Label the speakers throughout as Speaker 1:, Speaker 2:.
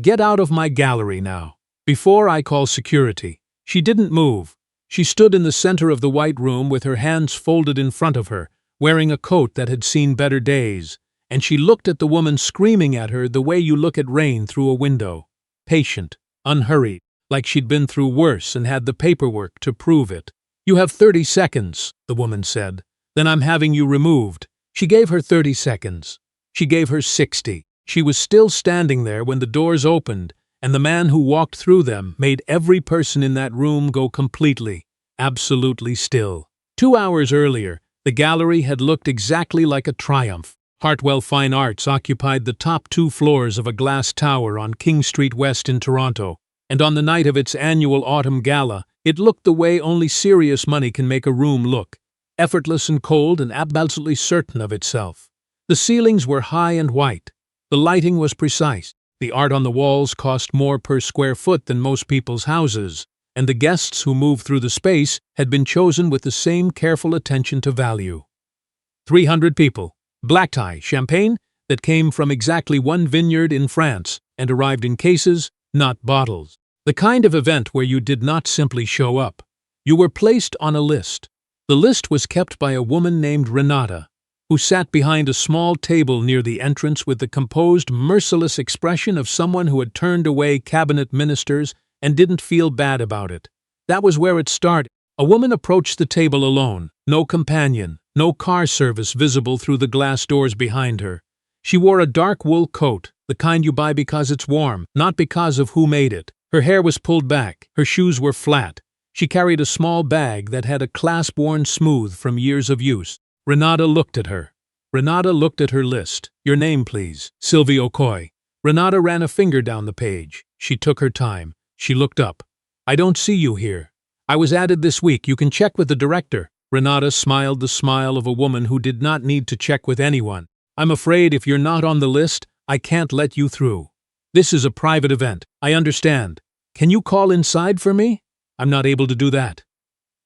Speaker 1: "Get out of my gallery now, before I call security." She didn't move. She stood in the center of the white room with her hands folded in front of her, wearing a coat that had seen better days, and she looked at the woman screaming at her the way you look at rain through a window. Patient, unhurried, like she'd been through worse and had the paperwork to prove it. "You have 30 seconds, the woman said. "Then I'm having you removed." She gave her 30 seconds. She gave her 60. She was still standing there when the doors opened, and the man who walked through them made every person in that room go completely, absolutely still. 2 hours earlier, the gallery had looked exactly like a triumph. Hartwell Fine Arts occupied the top 2 floors of a glass tower on King Street West in Toronto, and on the night of its annual autumn gala, it looked the way only serious money can make a room look, effortless and cold and absolutely certain of itself. The ceilings were high and white. The lighting was precise. The art on the walls cost more per square foot than most people's houses, and the guests who moved through the space had been chosen with the same careful attention to value. 300 people, black tie, champagne that came from exactly 1 vineyard in France and arrived in cases, not bottles. The kind of event where you did not simply show up. You were placed on a list. The list was kept by a woman named Renata, who sat behind a small table near the entrance with the composed, merciless expression of someone who had turned away cabinet ministers and didn't feel bad about it. That was where it started. A woman approached the table alone, no companion, no car service visible through the glass doors behind her. She wore a dark wool coat, the kind you buy because it's warm, not because of who made it. Her hair was pulled back, her shoes were flat. She carried a small bag that had a clasp worn smooth from years of use. Renata looked at her. Renata looked at her list. "Your name, please." "Sylvie Okoye." Renata ran a finger down the page. She took her time. She looked up. "I don't see you here. I was added this week. You can check with the director." Renata smiled the smile of a woman who did not need to check with anyone. "I'm afraid if you're not on the list, I can't let you through. This is a private event. I understand. Can you call inside for me?" "I'm not able to do that."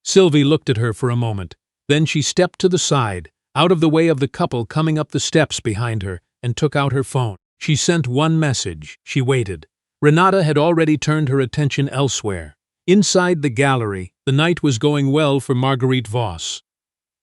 Speaker 1: Sylvie looked at her for a moment. Then she stepped to the side, out of the way of the couple coming up the steps behind her, and took out her phone. She sent one message. She waited. Renata had already turned her attention elsewhere. Inside the gallery, the night was going well for Marguerite Voss.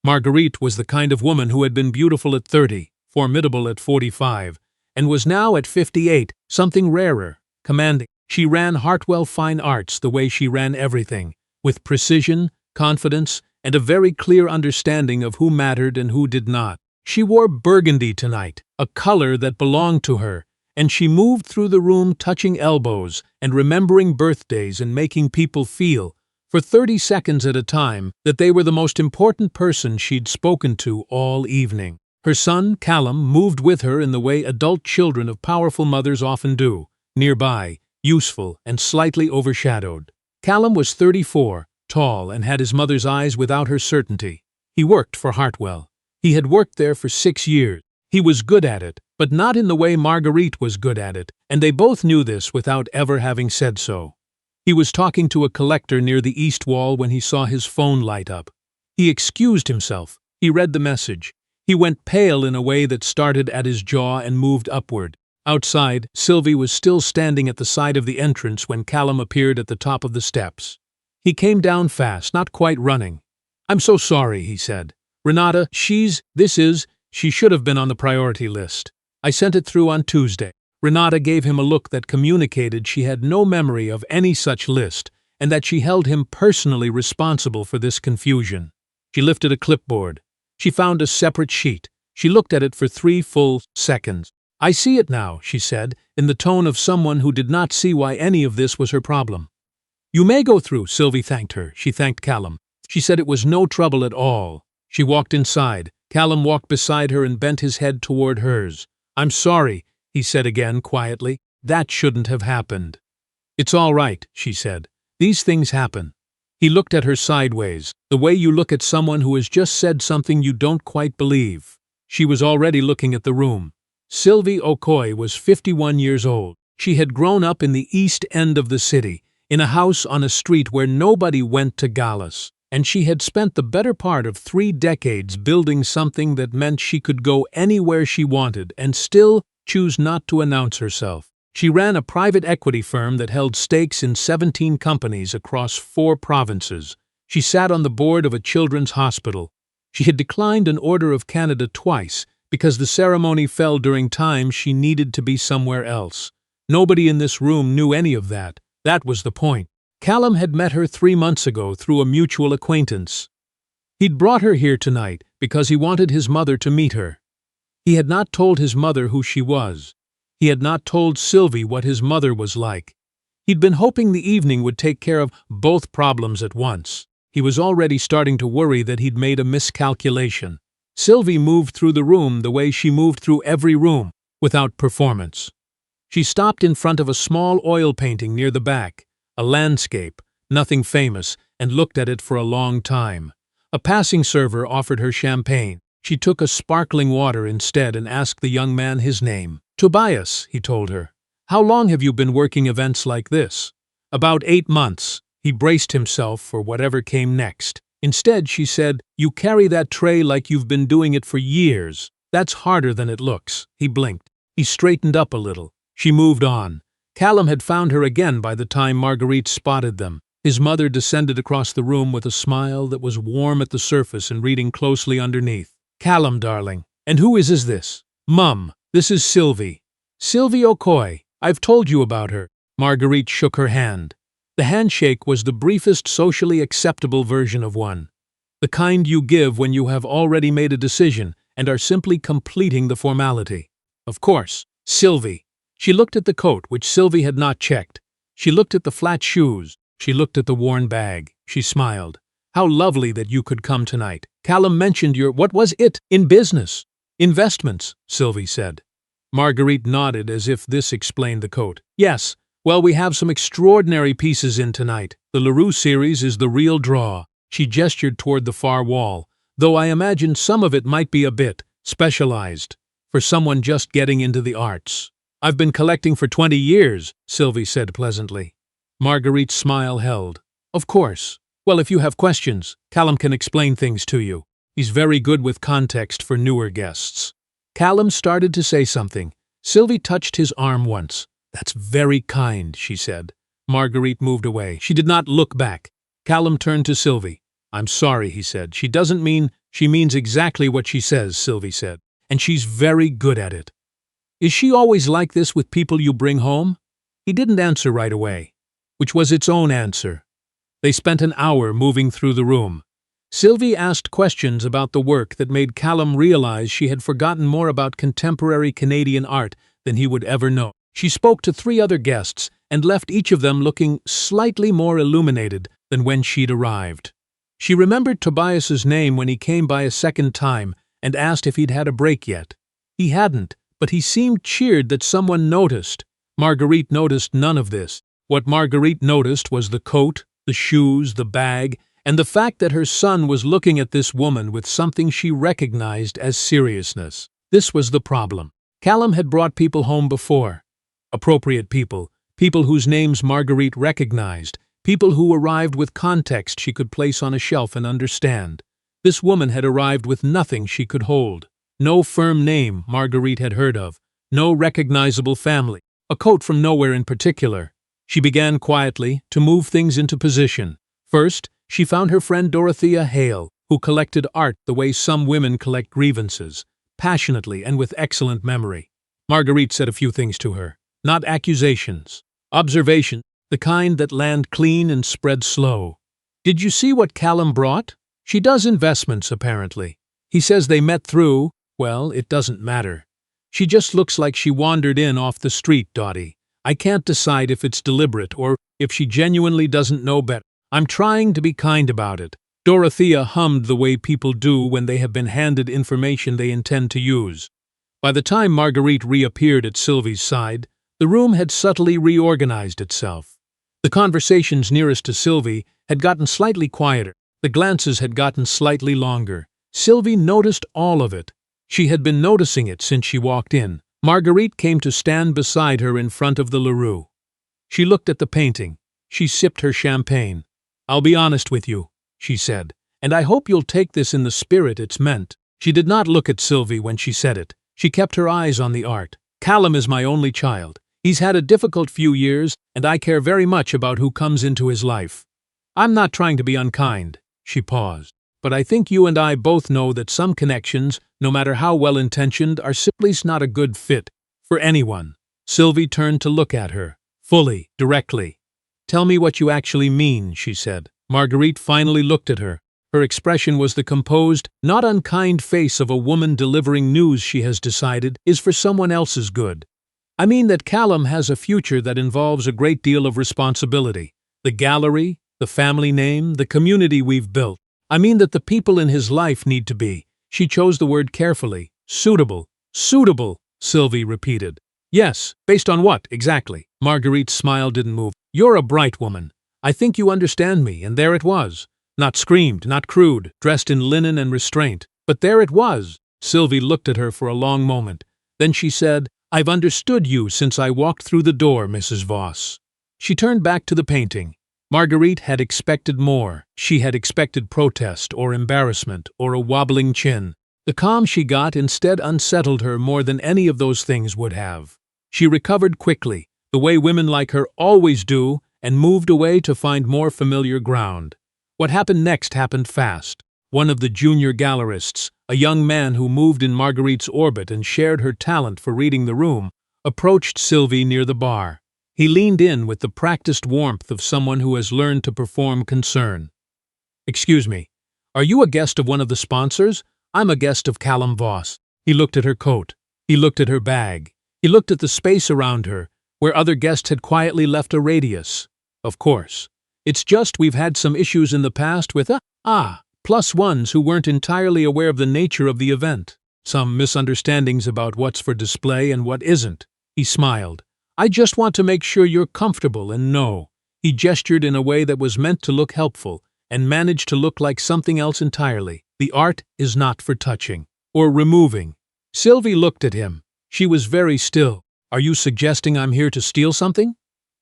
Speaker 1: Marguerite was the kind of woman who had been beautiful at 30, formidable at 45, and was now at 58, something rarer, commanding. She ran Hartwell Fine Arts the way she ran everything, with precision, confidence, and a very clear understanding of who mattered and who did not. She wore burgundy tonight, a color that belonged to her, and she moved through the room touching elbows and remembering birthdays and making people feel, for 30 seconds at a time, that they were the most important person she'd spoken to all evening. Her son, Callum, moved with her in the way adult children of powerful mothers often do, nearby, useful, and slightly overshadowed. Callum was 34, tall, and had his mother's eyes without her certainty. He worked for Hartwell. He had worked there for 6 years. He was good at it, but not in the way Marguerite was good at it, and they both knew this without ever having said so. He was talking to a collector near the east wall when he saw his phone light up. He excused himself. He read the message. He went pale in a way that started at his jaw and moved upward. Outside, Sylvie was still standing at the side of the entrance when Callum appeared at the top of the steps. He came down fast, not quite running. "I'm so sorry," he said. "Renata, she should have been on the priority list. I sent it through on Tuesday." Renata gave him a look that communicated she had no memory of any such list and that she held him personally responsible for this confusion. She lifted a clipboard. She found a separate sheet. She looked at it for 3 full seconds. "I see it now," she said, in the tone of someone who did not see why any of this was her problem. "You may go through," Sylvie thanked her. She thanked Callum. She said it was no trouble at all. She walked inside. Callum walked beside her and bent his head toward hers. "I'm sorry," he said again quietly. "That shouldn't have happened." "It's all right," she said. "These things happen." He looked at her sideways, the way you look at someone who has just said something you don't quite believe. She was already looking at the room. Sylvie Okoye was 51 years old. She had grown up in the east end of the city, in a house on a street where nobody went to galas, and she had spent the better part of 3 decades building something that meant she could go anywhere she wanted and still choose not to announce herself. She ran a private equity firm that held stakes in 17 companies across 4 provinces. She sat on the board of a children's hospital. She had declined an Order of Canada twice because the ceremony fell during times she needed to be somewhere else. Nobody in this room knew any of that. That was the point. Callum had met her 3 months ago through a mutual acquaintance. He'd brought her here tonight because he wanted his mother to meet her. He had not told his mother who she was. He had not told Sylvie what his mother was like. He'd been hoping the evening would take care of both problems at once. He was already starting to worry that he'd made a miscalculation. Sylvie moved through the room the way she moved through every room, without performance. She stopped in front of a small oil painting near the back, a landscape, nothing famous, and looked at it for a long time. A passing server offered her champagne. She took a sparkling water instead and asked the young man his name. Tobias, he told her. How long have you been working events like this? About 8 months. He braced himself for whatever came next. Instead, she said, you carry that tray like you've been doing it for years. That's harder than it looks. He blinked. He straightened up a little. She moved on. Callum had found her again by the time Marguerite spotted them. His mother descended across the room with a smile that was warm at the surface and reading closely underneath. Callum, darling. And who is this? Mum, this is Sylvie. Sylvie O'Coy. I've told you about her. Marguerite shook her hand. The handshake was the briefest socially acceptable version of one. The kind you give when you have already made a decision and are simply completing the formality. Of course, Sylvie. She looked at the coat, which Sylvie had not checked. She looked at the flat shoes. She looked at the worn bag. She smiled. How lovely that you could come tonight. Callum mentioned what was it? In business. Investments, Sylvie said. Marguerite nodded as if this explained the coat. Yes, well, we have some extraordinary pieces in tonight. The Leroux series is the real draw. She gestured toward the far wall, though I imagine some of it might be a bit specialized for someone just getting into the arts. I've been collecting for 20 years, Sylvie said pleasantly. Marguerite's smile held. Of course. Well, if you have questions, Callum can explain things to you. He's very good with context for newer guests. Callum started to say something. Sylvie touched his arm once. That's very kind, she said. Marguerite moved away. She did not look back. Callum turned to Sylvie. I'm sorry, he said. She means exactly what she says, Sylvie said. And she's very good at it. Is she always like this with people you bring home? He didn't answer right away, which was its own answer. They spent an hour moving through the room. Sylvie asked questions about the work that made Callum realize she had forgotten more about contemporary Canadian art than he would ever know. She spoke to 3 other guests and left each of them looking slightly more illuminated than when she'd arrived. She remembered Tobias's name when he came by a second time and asked if he'd had a break yet. He hadn't, but he seemed cheered that someone noticed. Marguerite noticed none of this. What Marguerite noticed was the coat, the shoes, the bag, and the fact that her son was looking at this woman with something she recognized as seriousness. This was the problem. Callum had brought people home before. Appropriate people, people whose names Marguerite recognized, people who arrived with context she could place on a shelf and understand. This woman had arrived with nothing she could hold. No firm name Marguerite had heard of, no recognizable family, a coat from nowhere in particular. She began quietly to move things into position. First, she found her friend Dorothea Hale, who collected art the way some women collect grievances, passionately and with excellent memory. Marguerite said a few things to her. Not accusations. Observation, the kind that land clean and spread slow. Did you see what Callum brought? She does investments, apparently. He says they met through, well, it doesn't matter. She just looks like she wandered in off the street, Dottie. I can't decide if it's deliberate or if she genuinely doesn't know better. I'm trying to be kind about it. Dorothea hummed the way people do when they have been handed information they intend to use. By the time Marguerite reappeared at Sylvie's side, the room had subtly reorganized itself. The conversations nearest to Sylvie had gotten slightly quieter. The glances had gotten slightly longer. Sylvie noticed all of it. She had been noticing it since she walked in. Marguerite came to stand beside her in front of the Leroux. She looked at the painting. She sipped her champagne. I'll be honest with you, she said, and I hope you'll take this in the spirit it's meant. She did not look at Sylvie when she said it. She kept her eyes on the art. Callum is my only child. He's had a difficult few years, and I care very much about who comes into his life. I'm not trying to be unkind." She paused. "But I think you and I both know that some connections, no matter how well-intentioned, are simply not a good fit for anyone." Sylvie turned to look at her, fully, directly. "Tell me what you actually mean," she said. Marguerite finally looked at her. Her expression was the composed, not unkind face of a woman delivering news she has decided is for someone else's good. "I mean that Callum has a future that involves a great deal of responsibility. The gallery, the family name, the community we've built. I mean that the people in his life need to be," she chose the word carefully, "suitable." "Suitable," Sylvie repeated. "Yes, based on what, exactly?" Marguerite's smile didn't move. "You're a bright woman. I think you understand me," and there it was. Not screamed, not crude, dressed in linen and restraint. But there it was. Sylvie looked at her for a long moment. Then she said, "I've understood you since I walked through the door, Mrs. Voss." She turned back to the painting. Marguerite had expected more. She had expected protest or embarrassment or a wobbling chin. The calm she got instead unsettled her more than any of those things would have. She recovered quickly, the way women like her always do, and moved away to find more familiar ground. What happened next happened fast. One of the junior gallerists, a young man who moved in Marguerite's orbit and shared her talent for reading the room, approached Sylvie near the bar. He leaned in with the practiced warmth of someone who has learned to perform concern. "Excuse me, are you a guest of one of the sponsors? I'm a guest of Callum Voss." He looked at her coat. He looked at her bag. He looked at the space around her, where other guests had quietly left a radius. "Of course. It's just we've had some issues in the past with plus ones who weren't entirely aware of the nature of the event. Some misunderstandings about what's for display and what isn't." He smiled. "I just want to make sure you're comfortable and know." He gestured in a way that was meant to look helpful, and managed to look like something else entirely. "The art is not for touching or removing." Sylvie looked at him. She was very still. "Are you suggesting I'm here to steal something?"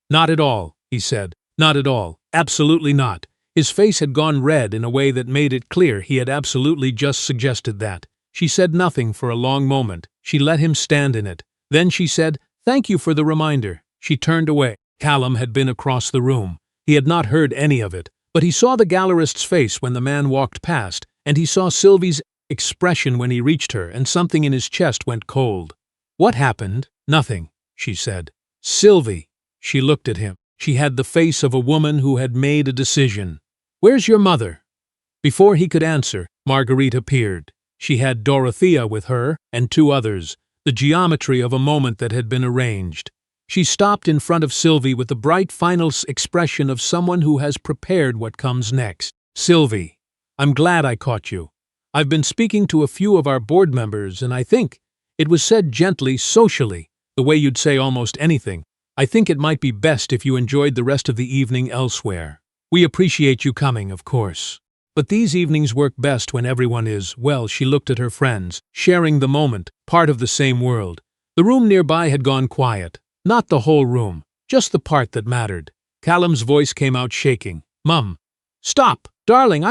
Speaker 1: "Not at all," he said. "Not at all. Absolutely not." His face had gone red in a way that made it clear he had absolutely just suggested that. She said nothing for a long moment. She let him stand in it. Then she said, "Thank you for the reminder." She turned away. Callum had been across the room. He had not heard any of it, but he saw the gallerist's face when the man walked past, and he saw Sylvie's expression when he reached her, and something in his chest went cold. "What happened?" "Nothing," she said. "Sylvie." She looked at him. She had the face of a woman who had made a decision. "Where's your mother?" Before he could answer, Marguerite appeared. She had Dorothea with her, and two others, the geometry of a moment that had been arranged. She stopped in front of Sylvie with the bright final expression of someone who has prepared what comes next. "Sylvie, I'm glad I caught you. I've been speaking to a few of our board members, and I think," it was said gently, socially, the way you'd say almost anything, "I think it might be best if you enjoyed the rest of the evening elsewhere. We appreciate you coming, of course. But these evenings work best when everyone is," well, she looked at her friends, sharing the moment, part of the same world. The room nearby had gone quiet. Not the whole room, just the part that mattered. Callum's voice came out shaking. "Mum. Stop! Darling,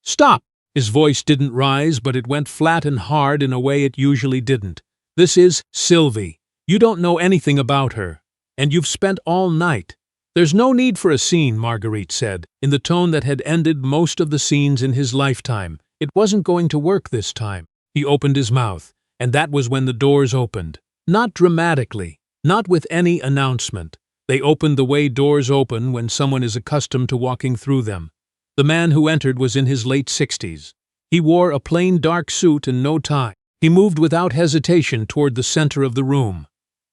Speaker 1: stop!" His voice didn't rise, but it went flat and hard in a way it usually didn't. "This is Sylvie. You don't know anything about her. And you've spent all night." "There's no need for a scene," Marguerite said, in the tone that had ended most of the scenes in his lifetime. It wasn't going to work this time. He opened his mouth, and that was when the doors opened. Not dramatically, not with any announcement. They opened the way doors open when someone is accustomed to walking through them. The man who entered was in his late 60s. He wore a plain dark suit and no tie. He moved without hesitation toward the center of the room.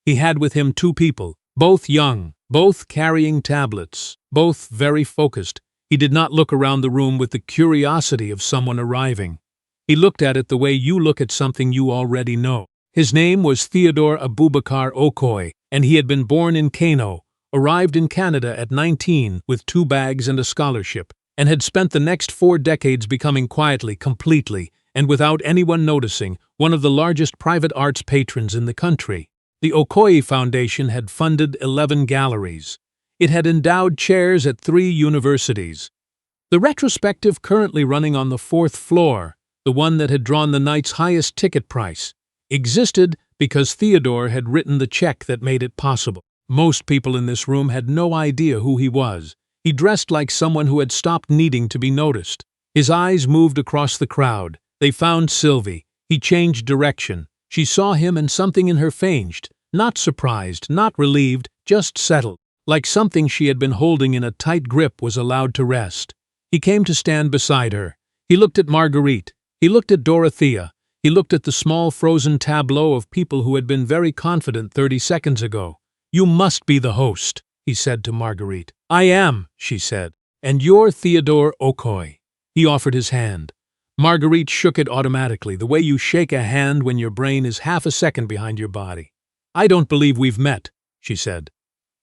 Speaker 1: He had with him two people, both young, both carrying tablets, both very focused. He did not look around the room with the curiosity of someone arriving. He looked at it the way you look at something you already know. His name was Theodore Abubakar Okoye, and he had been born in Kano, arrived in Canada at 19 with 2 bags and a scholarship, and had spent the next 4 decades becoming quietly, completely, and without anyone noticing, one of the largest private arts patrons in the country. The Okoye Foundation had funded 11 galleries. It had endowed chairs at 3 universities. The retrospective currently running on the 4th floor, the one that had drawn the night's highest ticket price, existed because Theodore had written the check that made it possible. Most people in this room had no idea who he was. He dressed like someone who had stopped needing to be noticed. His eyes moved across the crowd. They found Sylvie. He changed direction. She saw him and something in her changed. Not surprised, not relieved, just settled. Like something she had been holding in a tight grip was allowed to rest. He came to stand beside her. He looked at Marguerite. He looked at Dorothea. He looked at the small frozen tableau of people who had been very confident 30 seconds ago. "You must be the host," he said to Marguerite. "I am," she said. "And you're Theodore Okoye." He offered his hand. Marguerite shook it automatically, the way you shake a hand when your brain is half a second behind your body. "I don't believe we've met," she said.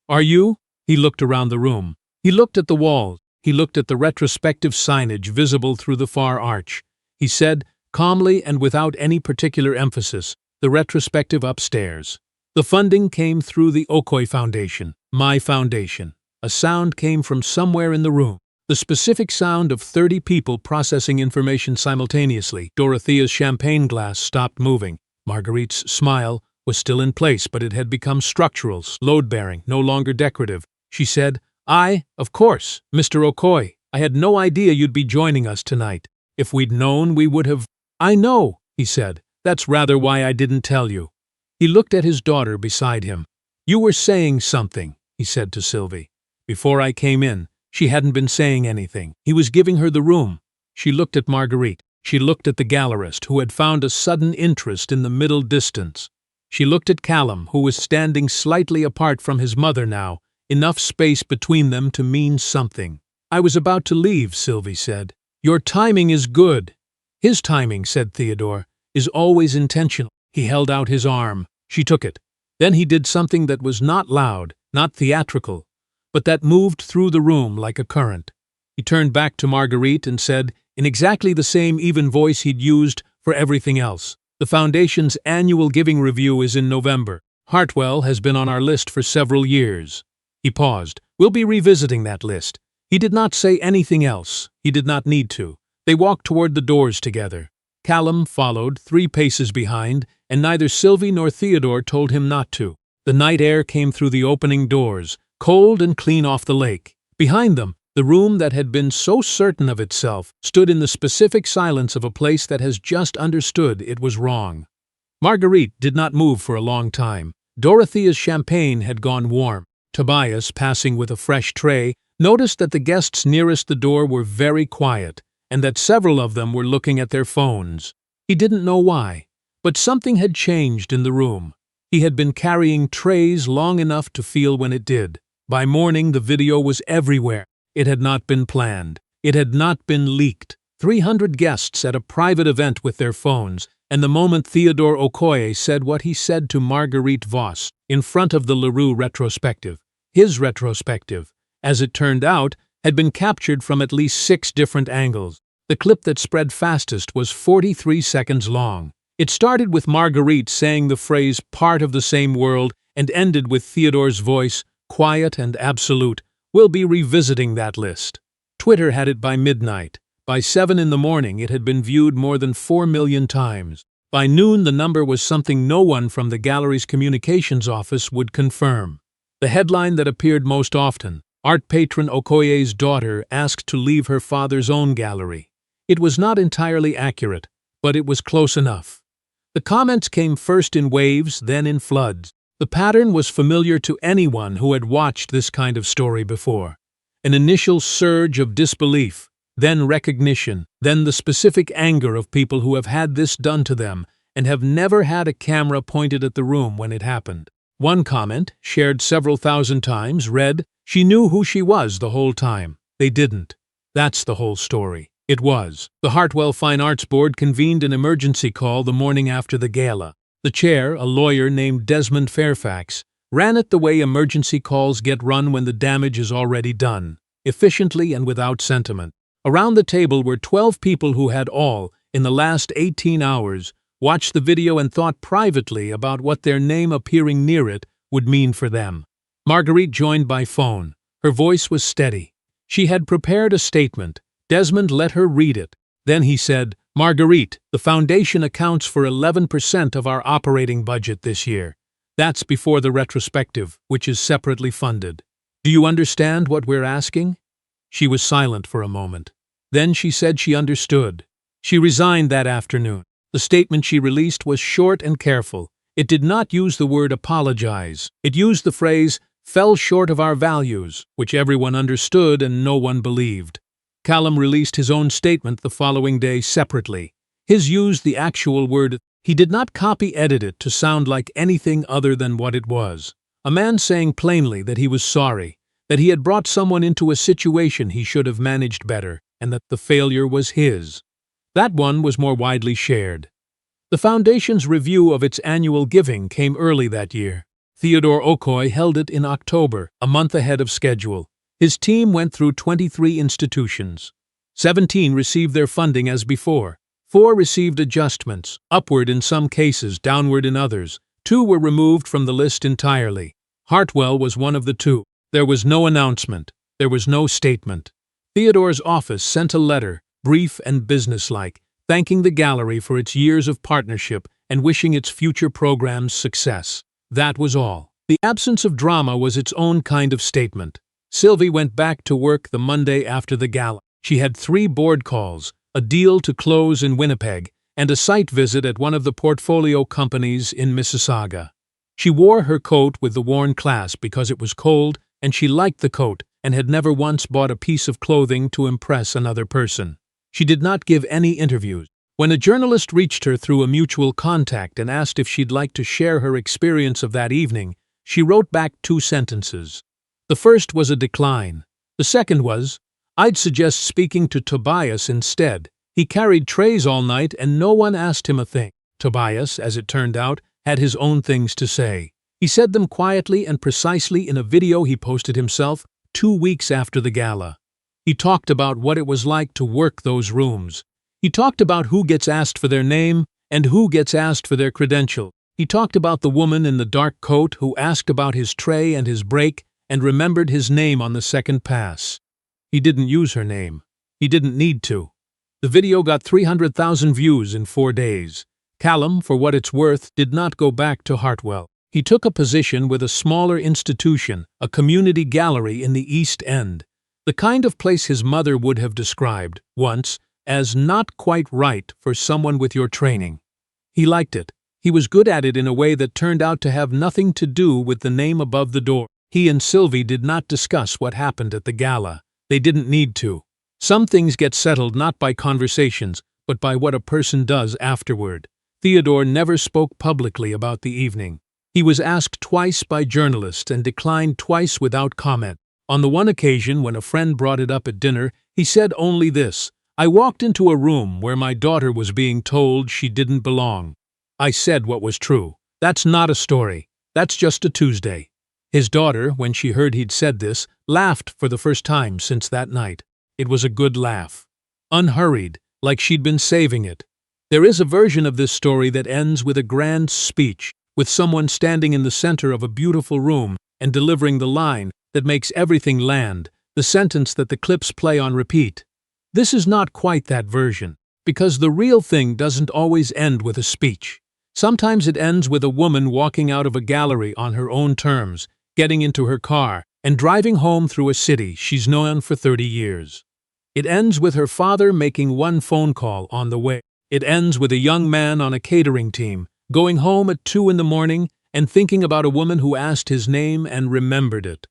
Speaker 1: "Are you?" He looked around the room. He looked at the walls. He looked at the retrospective signage visible through the far arch. He said, calmly and without any particular emphasis, "The retrospective upstairs. The funding came through the Okoye Foundation, my foundation." A sound came from somewhere in the room. The specific sound of 30 people processing information simultaneously. Dorothea's champagne glass stopped moving. Marguerite's smile was still in place, but it had become structural, load-bearing, no longer decorative. She said, Of course, Mr. Okoye. I had no idea you'd be joining us tonight. If we'd known, we would have—" "I know," he said. "That's rather why I didn't tell you." He looked at his daughter beside him. "You were saying something," he said to Sylvie. "Before I came in, she hadn't been saying anything. He was giving her the room." She looked at Marguerite. She looked at the gallerist, who had found a sudden interest in the middle distance. She looked at Callum, who was standing slightly apart from his mother now, enough space between them to mean something. "I was about to leave," Sylvie said. "Your timing is good." "His timing," said Theodore, "is always intentional." He held out his arm. She took it. Then he did something that was not loud, not theatrical, but that moved through the room like a current. He turned back to Marguerite and said, in exactly the same even voice he'd used for everything else, "The Foundation's annual giving review is in November. Hartwell has been on our list for several years." He paused. "We'll be revisiting that list." He did not say anything else. He did not need to. They walked toward the doors together. Callum followed, 3 paces behind, and neither Sylvie nor Theodore told him not to. The night air came through the opening doors, cold and clean off the lake. Behind them, the room that had been so certain of itself stood in the specific silence of a place that has just understood it was wrong. Marguerite did not move for a long time. Dorothea's champagne had gone warm. Tobias, passing with a fresh tray, noticed that the guests nearest the door were very quiet, and that several of them were looking at their phones. He didn't know why, but something had changed in the room. He had been carrying trays long enough to feel when it did. By morning, the video was everywhere. It had not been planned. It had not been leaked. 300 guests at a private event with their phones, and the moment Theodore Okoye said what he said to Marguerite Voss in front of the Leroux retrospective. His retrospective, as it turned out, had been captured from at least 6 different angles. The clip that spread fastest was 43 seconds long. It started with Marguerite saying the phrase "part of the same world" and ended with Theodore's voice, quiet and absolute, "We'll be revisiting that list." Twitter had it by midnight. By 7 in the morning it had been viewed more than 4 million times. By noon the number was something no one from the gallery's communications office would confirm. The headline that appeared most often, "Art patron Okoye's daughter asked to leave her father's own gallery." It was not entirely accurate, but it was close enough. The comments came first in waves, then in floods. The pattern was familiar to anyone who had watched this kind of story before. An initial surge of disbelief, then recognition, then the specific anger of people who have had this done to them and have never had a camera pointed at the room when it happened. One comment, shared several thousand times, read, "She knew who she was the whole time. They didn't." That's the whole story. It was. The Hartwell Fine Arts Board convened an emergency call the morning after the gala. The chair, a lawyer named Desmond Fairfax, ran it the way emergency calls get run when the damage is already done, efficiently and without sentiment. Around the table were 12 people who had all, in the last 18 hours, watched the video and thought privately about what their name appearing near it would mean for them. Marguerite joined by phone. Her voice was steady. She had prepared a statement. Desmond let her read it. Then he said, "Marguerite, the foundation accounts for 11% of our operating budget this year. That's before the retrospective, which is separately funded. Do you understand what we're asking? She was silent for a moment. Then she said she understood. She resigned that afternoon. The statement she released was short and careful. It did not use the word apologize. It used the phrase, fell short of our values, which everyone understood and no one believed. Callum released his own statement the following day separately. His used the actual word. He did not copy-edit it to sound like anything other than what it was. A man saying plainly that he was sorry, that he had brought someone into a situation he should have managed better, and that the failure was his. That one was more widely shared. The Foundation's review of its annual giving came early that year. Theodore Okoye held it in October, a month ahead of schedule. His team went through 23 institutions. 17 received their funding as before. 4 received adjustments, upward in some cases, downward in others. 2 were removed from the list entirely. Hartwell was one of the 2. There was no announcement. There was no statement. Theodore's office sent a letter, brief and businesslike, thanking the gallery for its years of partnership and wishing its future programs success. That was all. The absence of drama was its own kind of statement. Sylvie went back to work the Monday after the gala. She had 3 board calls, a deal to close in Winnipeg, and a site visit at one of the portfolio companies in Mississauga. She wore her coat with the worn clasp because it was cold, and she liked the coat and had never once bought a piece of clothing to impress another person. She did not give any interviews. When a journalist reached her through a mutual contact and asked if she'd like to share her experience of that evening, she wrote back 2 sentences. The first was a decline. The second was, I'd suggest speaking to Tobias instead. He carried trays all night and no one asked him a thing. Tobias, as it turned out, had his own things to say. He said them quietly and precisely in a video he posted himself 2 weeks after the gala. He talked about what it was like to work those rooms. He talked about who gets asked for their name and who gets asked for their credential. He talked about the woman in the dark coat who asked about his tray and his break and remembered his name on the second pass. He didn't use her name. He didn't need to. The video got 300,000 views in 4 days. Callum, for what it's worth, did not go back to Hartwell. He took a position with a smaller institution, a community gallery in the East End, the kind of place his mother would have described, once, as not quite right for someone with your training. He liked it. He was good at it in a way that turned out to have nothing to do with the name above the door. He and Sylvie did not discuss what happened at the gala. They didn't need to. Some things get settled not by conversations, but by what a person does afterward. Theodore never spoke publicly about the evening. He was asked twice by journalists and declined twice without comment. On the one occasion, when a friend brought it up at dinner, he said only this, I walked into a room where my daughter was being told she didn't belong. I said what was true. That's not a story. That's just a Tuesday. His daughter, when she heard he'd said this, laughed for the first time since that night. It was a good laugh. Unhurried, like she'd been saving it. There is a version of this story that ends with a grand speech, with someone standing in the center of a beautiful room and delivering the line that makes everything land, the sentence that the clips play on repeat. This is not quite that version, because the real thing doesn't always end with a speech. Sometimes it ends with a woman walking out of a gallery on her own terms, getting into her car, and driving home through a city she's known for 30 years. It ends with her father making one phone call on the way. It ends with a young man on a catering team, going home at 2 in the morning and thinking about a woman who asked his name and remembered it.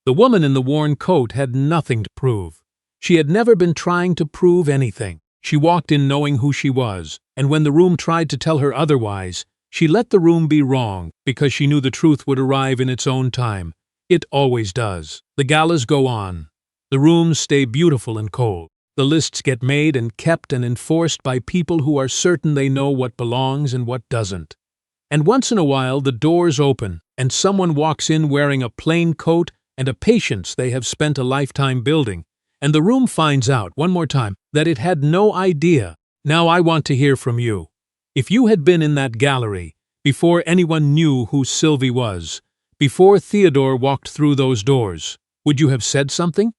Speaker 1: The woman in the worn coat had nothing to prove. She had never been trying to prove anything. She walked in knowing who she was, and when the room tried to tell her otherwise, she let the room be wrong because she knew the truth would arrive in its own time. It always does. The galas go on. The rooms stay beautiful and cold. The lists get made and kept and enforced by people who are certain they know what belongs and what doesn't. And once in a while the doors open and someone walks in wearing a plain coat and a patience they have spent a lifetime building, and the room finds out, one more time, that it had no idea. Now I want to hear from you. If you had been in that gallery, before anyone knew who Sylvie was, before Theodore walked through those doors, would you have said something?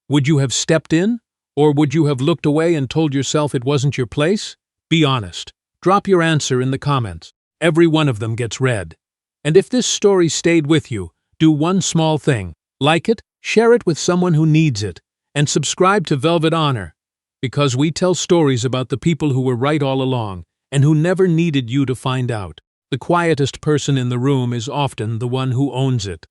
Speaker 1: Would you have stepped in? Or would you have looked away and told yourself it wasn't your place? Be honest. Drop your answer in the comments. Every one of them gets read. And if this story stayed with you, do one small thing. Like it, share it with someone who needs it, and subscribe to Velvet Honor, because we tell stories about the people who were right all along and who never needed you to find out. The quietest person in the room is often the one who owns it.